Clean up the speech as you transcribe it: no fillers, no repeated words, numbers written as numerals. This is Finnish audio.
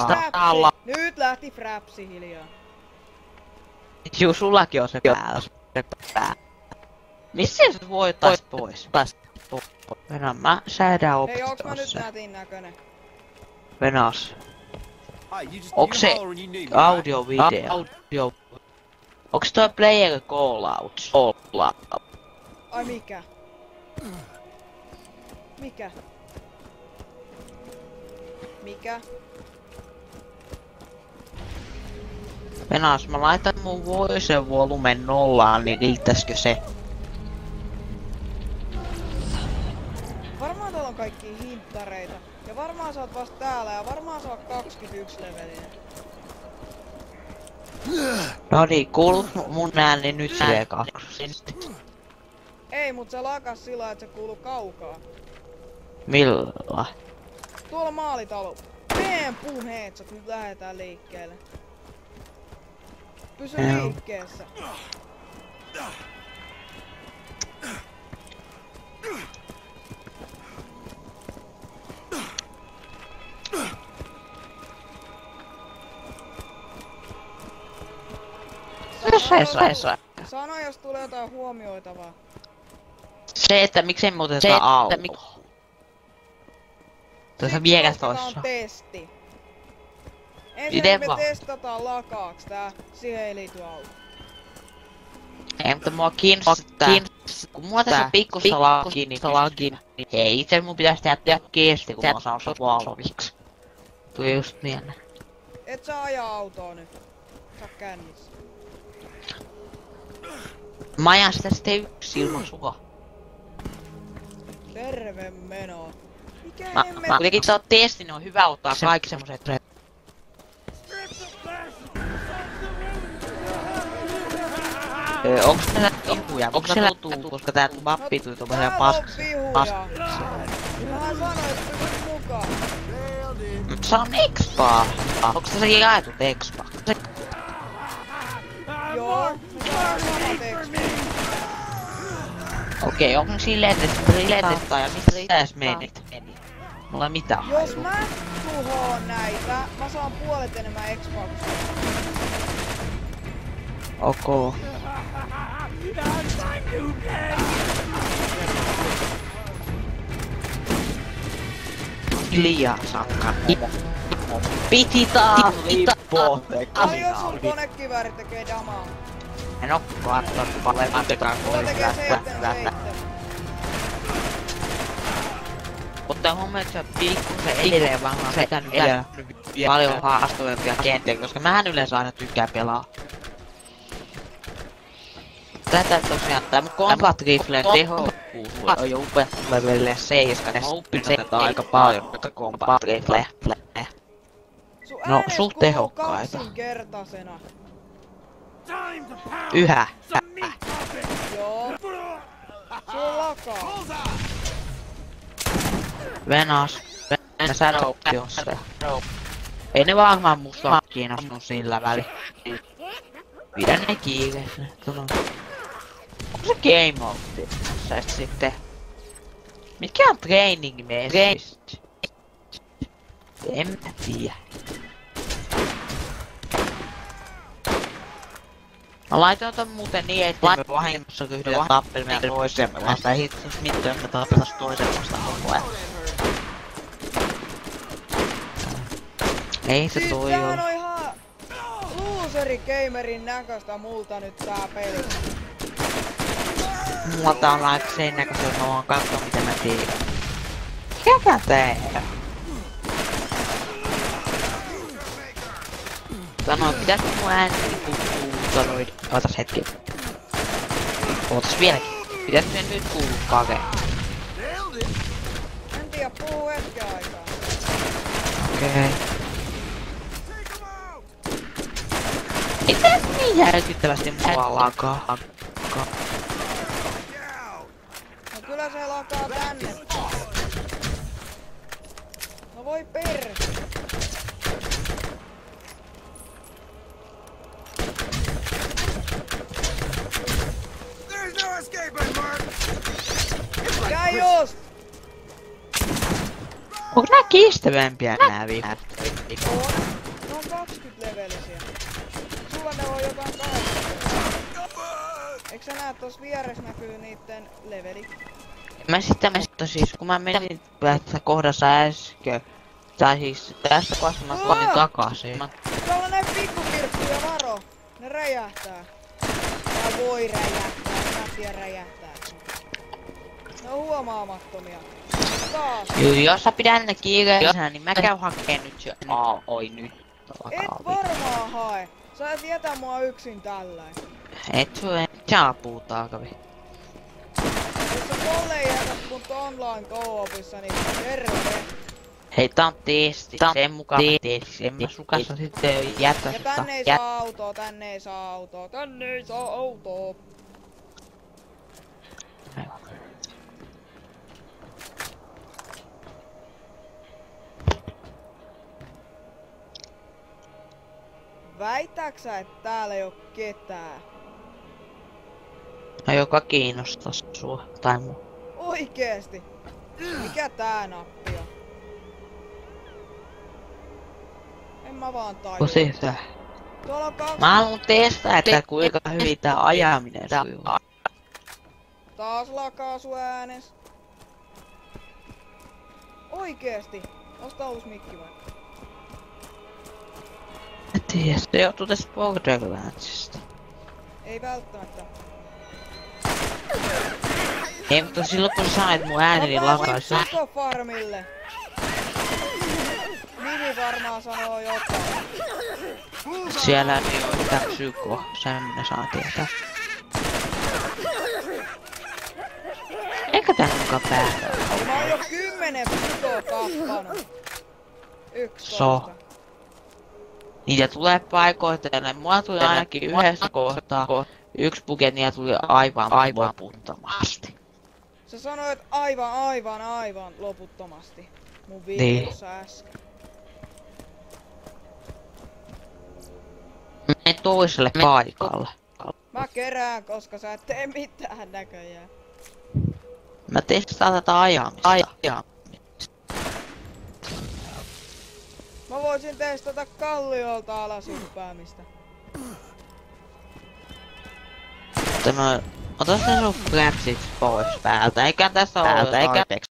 Frapsi! Nyt lähti Frapsi hiljaa. Juu, sullakin on se pää. Missä sä voit taas pois? Venä, mä säädän Hei, onks mä nyt optiossa. nätin näkönen? Venas. Onks se audio-video? Onks toi player callouts? Ai mikä? Mikä? Mikä? Venas, mä laitan mun voice volumen nollaan, niin riittäisikö se? Varmaan täällä on kaikki hinttareita. Ja varmaan sä oot vasta täällä ja varmaan sä oot 21 levelinen. No niin, kuulut mun ääni nyt V2. Ei, mut se lakas sillä että se kuuluu kaukaa. Millä? Tuolla maalitalo. Meidän puheet, sä nyt lähetään liikkeelle. Pysy liikkeessä. Sano jos tulee jotain huomioitavaa. Se, että miksei me otetaan auto. Tuossa viekäs tossa. Tää on testi. Ensin me testataan lakaaks tää, siihen ei liity auto. Ei, mutta mua kiinnostaa, kun mua tässä pikkusta lagi, niin hei, itse mun pitäis tehdä kesti, kun mä saan valmiiksi. Tuli just mieleen. Et sä ajaa autoa nyt. Sä kännissä. Mä ajan sitä sitten yksin ilman sua. Terve meno. Mikä hemmet? Mä kuitenkin tää testi, niin on hyvä ottaa kaikki semmoset onks tää vihuja? Onks siellä tutuu, koska tää mappi tuli tommosia paskassa? Mähän sanoin, että pysyt mukaan. Se on expaa. Onks tässä jaetut expa? Joo, me saadaan samat expa. Okei, onko silleen, että riletetään ja mistä edes menit? Mulla ei mitään. Jos mä tuhoon näitä, mä saan puolet enemmän expaa kuin sä. Ok. Liian sakka. Piti taas lippoo. Ai jos sun konekivääri tekee damaa. En oo kattonut paljon matekaan Mulla tekee 7. Mutta huomioon, että se on pikkusen edelleen vaan mä oon vetänyt paljon haastavempia kenttiä, koska mähän yleensä aina tykkään pelaa. Tätä tosiaan, tää mun combat riflen tehokkuus on jo upea levelille 7, ja mä oon oppinut tätä aika paljon, tätä combat rifleä. No, suht tehokkaita. Kaksinkertaisena. Yhä. Joo. Sulla lakaa. Venas. Säädöoptiossa. Ei ne varmaan musta kiinnostunut sillä väliin. Pidä ne kiireessä. Onko se game mode sitten? Mikä on training message? En mä tiedä. Mä laitoin ton muuten niin, että me vahingossa ryhdyä tappelemaan toisemme vasta. Ei hittos mitään, jos me tappelas toisen vasta koko ajan. Ei se toi oo. Täähän on ihan looseri gamerin näköistä multa nyt tää peli. Muuta on aika sen näköistä, että mä vaan kattoo mitä mä teen. Mikäkä tää? Sanoin, pitäisikö mun ääni kuuluu? Ootas hetki. Ootas vieläkin. Pitäisikö sen nyt kuuluu kake? En tiedä, puhuu hetken aikaa. Okei. Ei tää niin järkyttävästi mua lakaa. No kyllä se lakaa tänne. No voi perse. Käy just! Onko nää kestävämpiä nää vihreät? On. Ne on 20 levelisiä. Sulla ne on jotain 8. Eikö sä näe tossa vieressä näkyy niitten leveli? Mutta siis kun mä menin tässä kohdassa äsken, tai siis tässä kohdassa mä tulin takaisin. Täällä on näin pikkukirppuja, varo! Ne räjähtää. Tää voi räjähtää, mä en tiedä räjähtää. Ne on huomaamattomia. Taas. Jos sä pidän ne kiireisenä, niin mä käyn hakkeen nyt jo. Oi nyt. Et varmaan hae. Sä et jätä mua yksin tälläin. Et sulle saapuu taakavi. Jos sä tolle jätät mut online co-opissa, niin terve. Hei, tää on testi. Sen mukaan testi. En mä sukassa sitten jätä ja tänne ei saa autoa, tänne ei saa autoa, tänne ei saa autoa. Väitäksä, että täällä ei oo ketään? No joka kiinnostais sua tai muu. Oikeesti? Mikä tää nappi on? En mä vaan tajua. Tosissaan. Tuolla on 2... Mä haluun testaa, että kuinka hyvin tää ajaminen sujuu. Taas lakaasu äänes. Oikeesti? Osta uusi mikki vai? Mä tiedä, se johtuu tästä Borderlandsista. Ei välttämättä. Ei, mutta silloin kun sä sanoit mun ääneni lakaisi. Mä pääsin Farmille. Nimi varmaan sanoo jotain. Siellä ei oo yhtään psyko, sen minä saan tietää. Eikä tää mukaan päätä. Mä oon jo 10 psykoa tappanut. 11. So. Niitä tulee paikoitellen. Mua tuli ainakin yhdessä kohtaa. Yksi pukenia tuli aivan loputtomasti. Sä sanoit aivan loputtomasti. Mun videossa äsken. Mene toiselle paikalle. Mä kerään, koska sä et tee mitään näköjään. Mä testaan tätä ajamista. Mä voisin testata kalliolta alas hyppäämistä. Ota sen sun flapsit pois päältä, eikä tässä ole tarpeeksi